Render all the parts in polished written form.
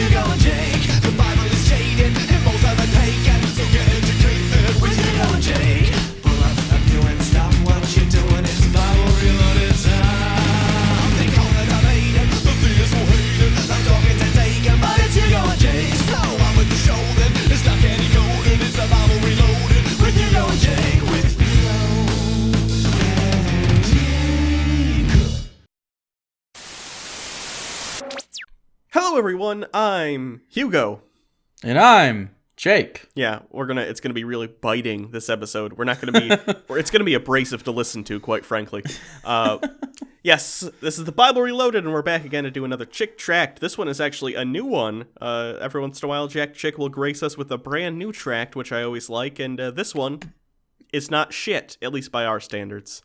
Hugo and Jake. The Bible is jaded, and most of it pagan. So get educated with Hugo and Jake. Pull up a pew and stop what you're doing. It's Bible reloaded time. They call it debated, the theist will hate it. I'm talking to Taken, but it's Hugo and Jake. So I'm with the show then. It's not candy coated, it's the Bible reloaded with Hugo and Jake. With Hugo and Jake. Hello everyone, I'm Hugo. And I'm Jake. Yeah, it's gonna be really biting this episode. We're not gonna be, it's gonna be abrasive to listen to, quite frankly. Yes, this is the Bible Reloaded, and we're back again to do another Chick Tract. This one is actually a new one. Every once in a while, Jack Chick will grace us with a brand new tract, which I always like, and this one is not shit, at least by our standards.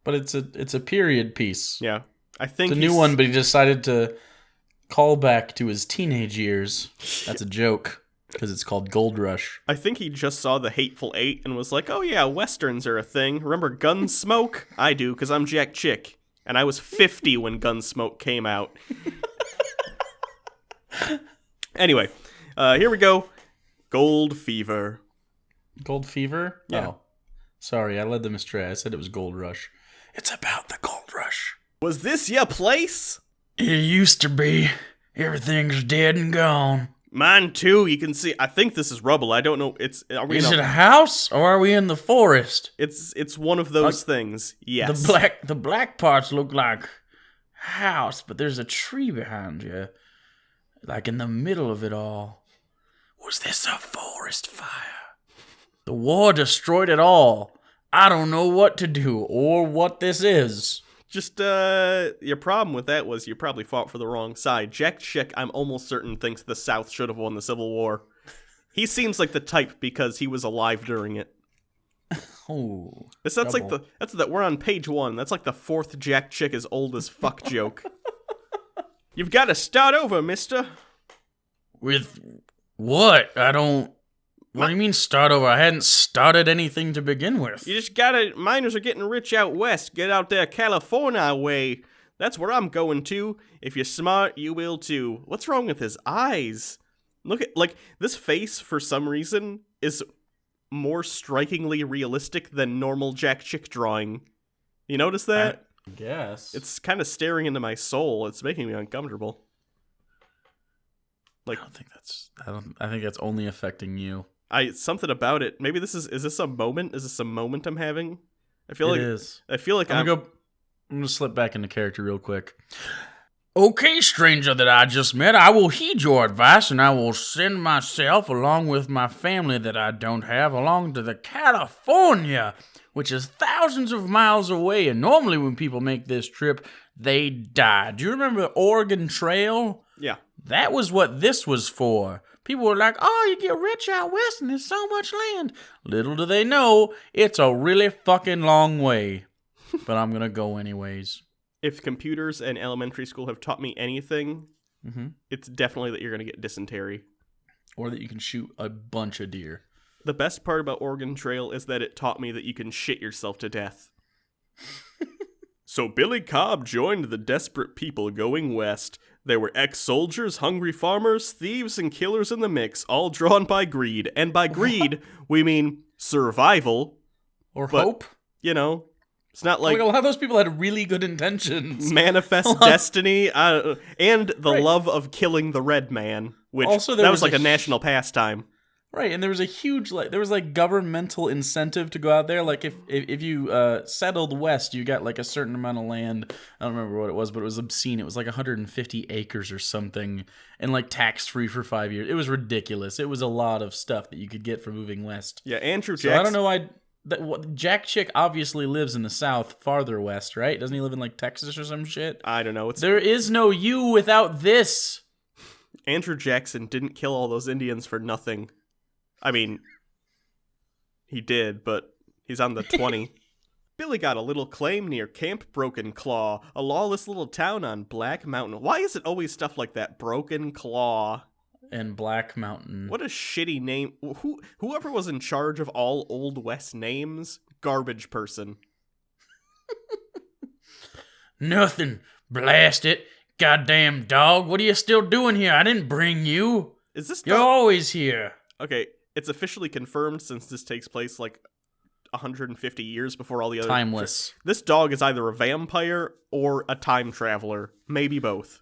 But it's a period piece. Yeah, I think it's a new one, but he decided to call back to his teenage years. That's a joke, because it's called Gold Rush. I think he just saw The Hateful Eight and was like, oh yeah, westerns are a thing. Remember Gunsmoke? I do, because I'm Jack Chick. And I was 50 when Gunsmoke came out. Anyway, here we go. Gold Fever. Gold Fever? Yeah. Oh. Sorry, I led them astray. I said it was Gold Rush. It's about the Gold Rush. Was this your place? It used to be. Everything's dead and gone. Mine too. You can see. I think this is rubble. I don't know. Is it a house or are we in the forest? It's one of those things. Yes. The black parts look like house, but there's a tree behind you, like in the middle of it all. Was this a forest fire? The war destroyed it all. I don't know what to do or what this is. Just, your problem with that was you probably fought for the wrong side. Jack Chick, I'm almost certain, thinks the South should have won the Civil War. He seems like the type because he was alive during it. Oh, That's like we're on page 1. That's like the fourth Jack Chick is old as fuck joke. You've got to start over, mister. With what? What do you mean start over? I hadn't started anything to begin with. You just gotta, miners are getting rich out west. Get out there California way. That's where I'm going to. If you're smart, you will too. What's wrong with his eyes? Look at, this face, for some reason, is more strikingly realistic than normal Jack Chick drawing. You notice that? I guess. It's kind of staring into my soul. It's making me uncomfortable. I think that's only affecting you. Something about it. Maybe is this a moment? Is this a moment I'm having? I feel it is. I feel like I'm gonna slip back into character real quick. Okay, stranger that I just met, I will heed your advice and I will send myself along with my family that I don't have along to the California, which is thousands of miles away. And normally when people make this trip, they die. Do you remember the Oregon Trail? Yeah. That was what this was for. People were like, oh, you get rich out west and there's so much land. Little do they know, it's a really fucking long way. But I'm going to go anyways. If computers and elementary school have taught me anything, it's definitely that you're going to get dysentery. Or that you can shoot a bunch of deer. The best part about Oregon Trail is that it taught me that you can shit yourself to death. So Billy Cobb joined the desperate people going west. There were ex-soldiers, hungry farmers, thieves, and killers in the mix, all drawn by greed. And by greed, we mean survival. Or hope. You know, it's not like... a lot of those people had really good intentions. Manifest destiny, and the love of killing the red man, which also, that was like a national pastime. Right, and there was a huge, governmental incentive to go out there. Like, if you settled west, you got, a certain amount of land. I don't remember what it was, but it was obscene. It was, 150 acres or something, and, tax-free for 5 years. It was ridiculous. It was a lot of stuff that you could get for moving west. Yeah, Andrew Jackson. So I don't know why... Jack Chick obviously lives in the South, farther west, right? Doesn't he live in, Texas or some shit? I don't know. There is no you without this. Andrew Jackson didn't kill all those Indians for nothing. I mean, he did, but he's on the 20. Billy got a little claim near Camp Broken Claw, a lawless little town on Black Mountain. Why is it always stuff like that? Broken Claw. And Black Mountain. What a shitty name. Whoever was in charge of all Old West names, garbage person. Nothing. Blast it. Goddamn dog, what are you still doing here? I didn't bring you. Is this You're dog? always here. Okay, it's officially confirmed since this takes place like 150 years before all the other... Timeless. This dog is either a vampire or a time traveler. Maybe both.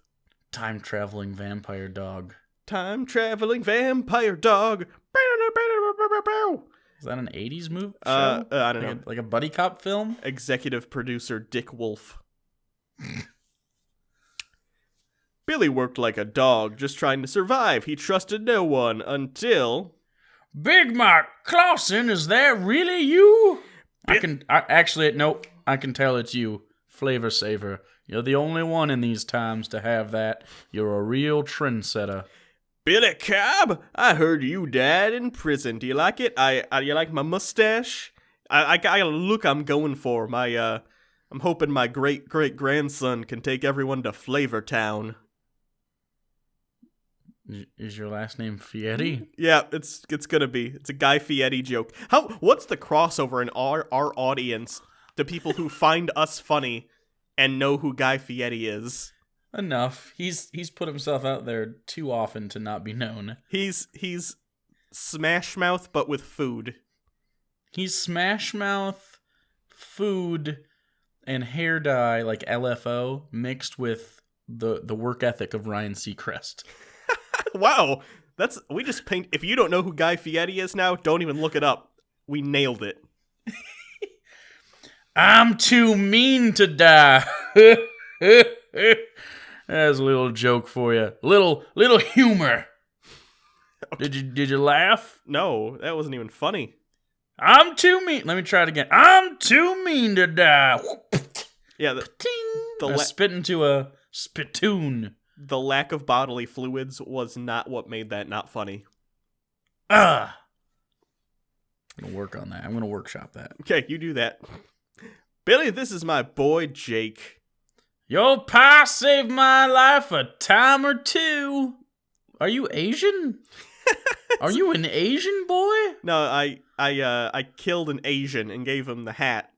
Time-traveling vampire dog. Time-traveling vampire dog. Is that an 80s movie show? I don't know. Like a buddy cop film? Executive producer Dick Wolf. Billy worked like a dog, just trying to survive. He trusted no one until... Big Mike Clausen, is that really you? I can tell it's you. Flavor Saver. You're the only one in these times to have that. You're a real trendsetter. Billy Cobb, I heard you died in prison. Do you like it? You like my mustache? I got a look I'm going for. I'm hoping my great-great-grandson can take everyone to Flavor Town. Is your last name Fieri? Yeah, it's gonna be. It's a Guy Fieri joke. What's the crossover in our audience to people who find us funny and know who Guy Fieri is? Enough. He's put himself out there too often to not be known. He's Smash Mouth, but with food. He's Smash Mouth, food, and hair dye like LFO mixed with the work ethic of Ryan Seacrest. Wow, we just paint. If you don't know who Guy Fieri is now, don't even look it up. We nailed it. I'm too mean to die. That's a little joke for you. Little humor. Okay. Did you laugh? No, that wasn't even funny. I'm too mean. Let me try it again. I'm too mean to die. Yeah, spit into a spittoon. The lack of bodily fluids was not what made that not funny. I'm gonna work on that. I'm gonna workshop that. Okay, you do that. Billy, this is my boy Jake. Your pie saved my life a time or two. Are you Asian? Are you an Asian boy? No, I killed an Asian and gave him the hat,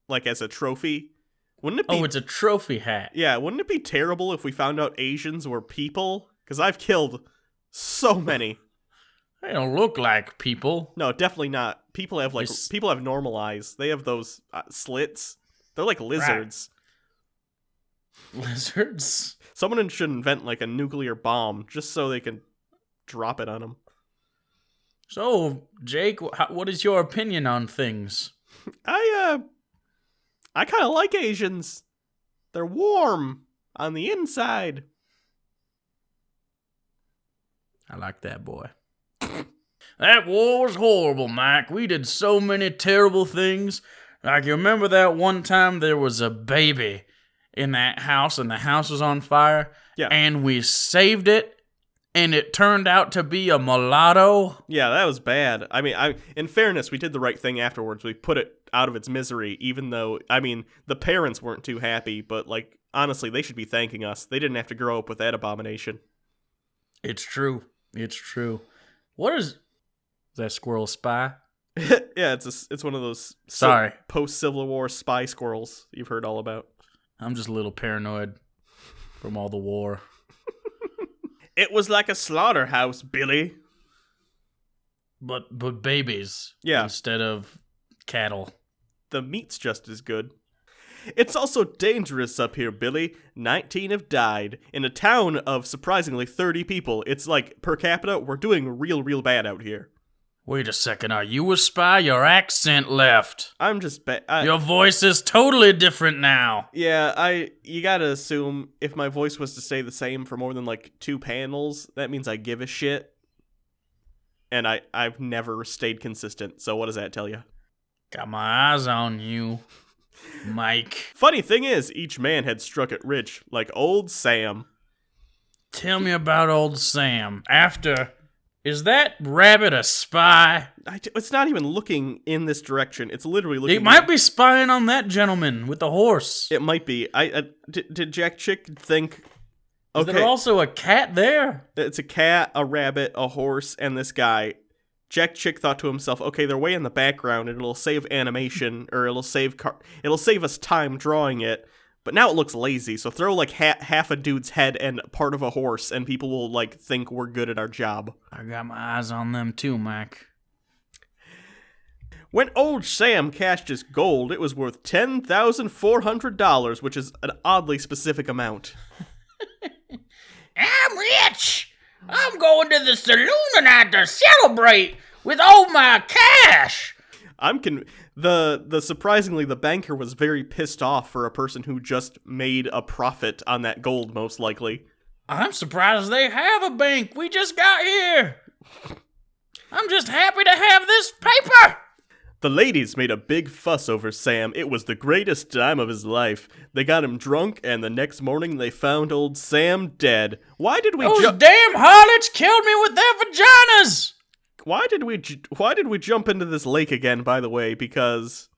like as a trophy. Wouldn't it be? Oh, it's a trophy hat. Yeah, wouldn't it be terrible if we found out Asians were people? Because I've killed so many. They don't look like people. No, definitely not. People have normal eyes. They have those slits. They're like lizards. Right. Lizards? Someone should invent like a nuclear bomb just so they can drop it on them. So, Jake, what is your opinion on things? I kind of like Asians. They're warm on the inside. I like that boy. That war was horrible, Mike. We did so many terrible things. Like, you remember that one time there was a baby in that house and the house was on fire? Yeah. And we saved it, and it turned out to be a mulatto? Yeah, that was bad. I mean, in fairness, we did the right thing afterwards. We put it out of its misery, even though, I mean, the parents weren't too happy, but, like, honestly, they should be thanking us. They didn't have to grow up with that abomination. It's true. It's true. What is that squirrel spy? Yeah, it's one of those post-Civil War spy squirrels you've heard all about. I'm just a little paranoid from all the war. It was like a slaughterhouse, Billy. But babies. Yeah. Instead of cattle. The meat's just as good. It's also dangerous up here, Billy. 19 have died. In a town of surprisingly 30 people. It's like, per capita, we're doing real bad out here. Wait a second, are you a spy? Your accent left. I'm just Your voice is totally different now. Yeah, you gotta assume if my voice was to stay the same for more than like 2 panels, that means I give a shit. And I've never stayed consistent, so what does that tell you? Got my eyes on you, Mike. Funny thing is, each man had struck it rich, like old Sam. Tell me about old Sam. Is that rabbit a spy? It's not even looking in this direction. It's literally looking... It might be spying on that gentleman with the horse. It might be. Did Jack Chick think... Okay. Is there also a cat there? It's a cat, a rabbit, a horse, and this guy. Jack Chick thought to himself, okay, they're way in the background, and it'll save animation, or it'll save us time drawing it, But now it looks lazy, so throw like half a dude's head and part of a horse, and people will like think we're good at our job. I got my eyes on them too, Mike. When old Sam cashed his gold, it was worth $10,400, which is an oddly specific amount. I'm rich! I'm going to the saloon tonight to celebrate with all my cash! The surprisingly, the banker was very pissed off for a person who just made a profit on that gold, most likely. I'm surprised they have a bank. We just got here. I'm just happy to have this paper. The ladies made a big fuss over Sam. It was the greatest time of his life. They got him drunk, and the next morning they found old Sam dead. Why did we Those damn harlots killed me with their vaginas. Why did we jump into this lake again, by the way? Because,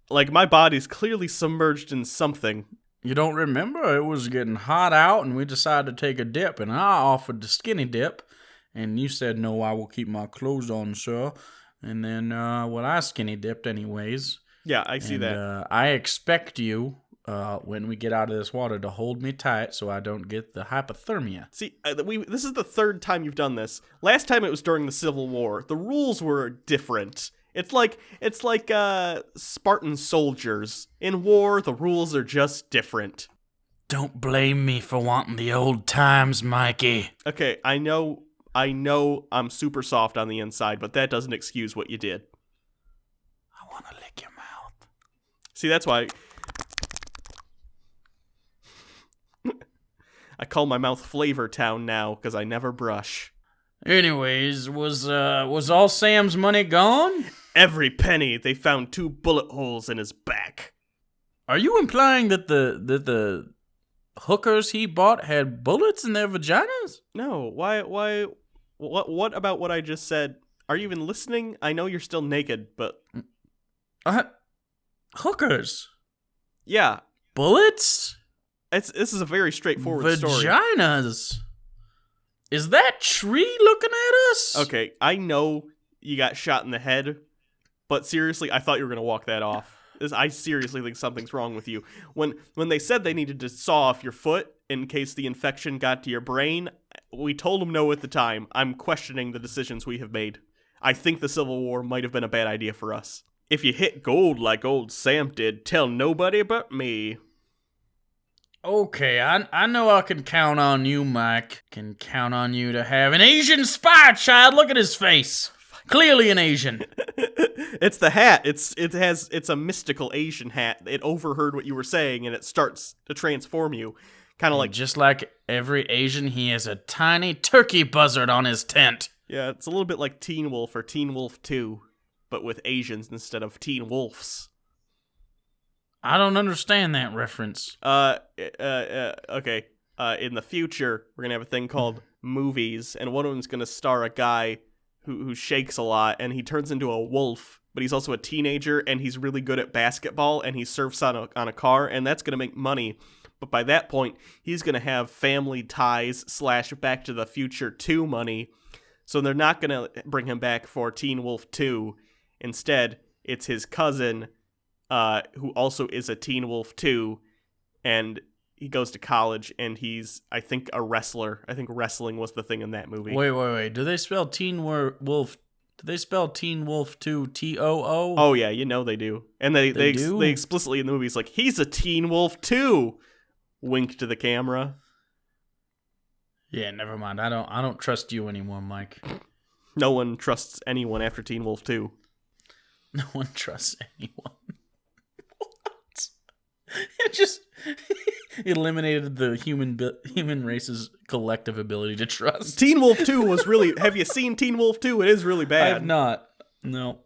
like, my body's clearly submerged in something. You don't remember? It was getting hot out, and we decided to take a dip, and I offered the skinny dip, and you said, no, I will keep my clothes on, sir. And then, I skinny dipped anyways. Yeah, I see that. I expect you, when we get out of this water, to hold me tight so I don't get the hypothermia. See, this is the third time you've done this. Last time it was during the Civil War. The rules were different. It's like Spartan soldiers. In war, the rules are just different. Don't blame me for wanting the old times, Mikey. Okay, I know I'm super soft on the inside, but that doesn't excuse what you did. I want to lick your mouth. See, that's why I call my mouth Flavor Town now, because I never brush. Anyways, was all Sam's money gone? Every penny. They found 2 bullet holes in his back. Are you implying that the hookers he bought had bullets in their vaginas? No, why, what about what I just said? Are you even listening? I know you're still naked, but... Hookers? Yeah. Bullets? This is a very straightforward story. Vaginas? Is that tree looking at us? Okay, I know you got shot in the head, but seriously, I thought you were going to walk that off. I seriously think something's wrong with you. When they said they needed to saw off your foot in case the infection got to your brain, we told them no at the time. I'm questioning the decisions we have made. I think the Civil War might have been a bad idea for us. If you hit gold like old Sam did, tell nobody but me. Okay, I know I can count on you, Mike. Can count on you to have an Asian spy child. Look at his face. Clearly an Asian. It's the hat. It's a mystical Asian hat. It overheard what you were saying and it starts to transform you. Kind of like... Just like every Asian, he has a tiny turkey buzzard on his tent. Yeah, it's a little bit like Teen Wolf or Teen Wolf 2, but with Asians instead of Teen Wolves. I don't understand that reference. Okay. In the future, we're gonna have a thing called movies, and one of them's gonna star a guy who shakes a lot, and he turns into a wolf, but he's also a teenager, and he's really good at basketball, and he surfs on a car, and that's gonna make money. But by that point, he's gonna have family ties / Back to the Future 2 money, so they're not gonna bring him back for Teen Wolf 2. Instead, it's his cousin, who also is a Teen Wolf 2, and he goes to college, and he's, I think, a wrestler. I think wrestling was the thing in that movie. Wait. Do they spell Teen Wolf? Do they spell Teen Wolf 2 TOO? Oh, yeah, you know they do. And they explicitly in the movies, like, he's a Teen Wolf 2! Wink to the camera. Yeah, never mind. I don't trust you anymore, Mike. No one trusts anyone after Teen Wolf 2. No one trusts anyone. What? It just eliminated the human race's collective ability to trust. Teen Wolf 2 was really... Have you seen Teen Wolf 2? It is really bad. I have not. No.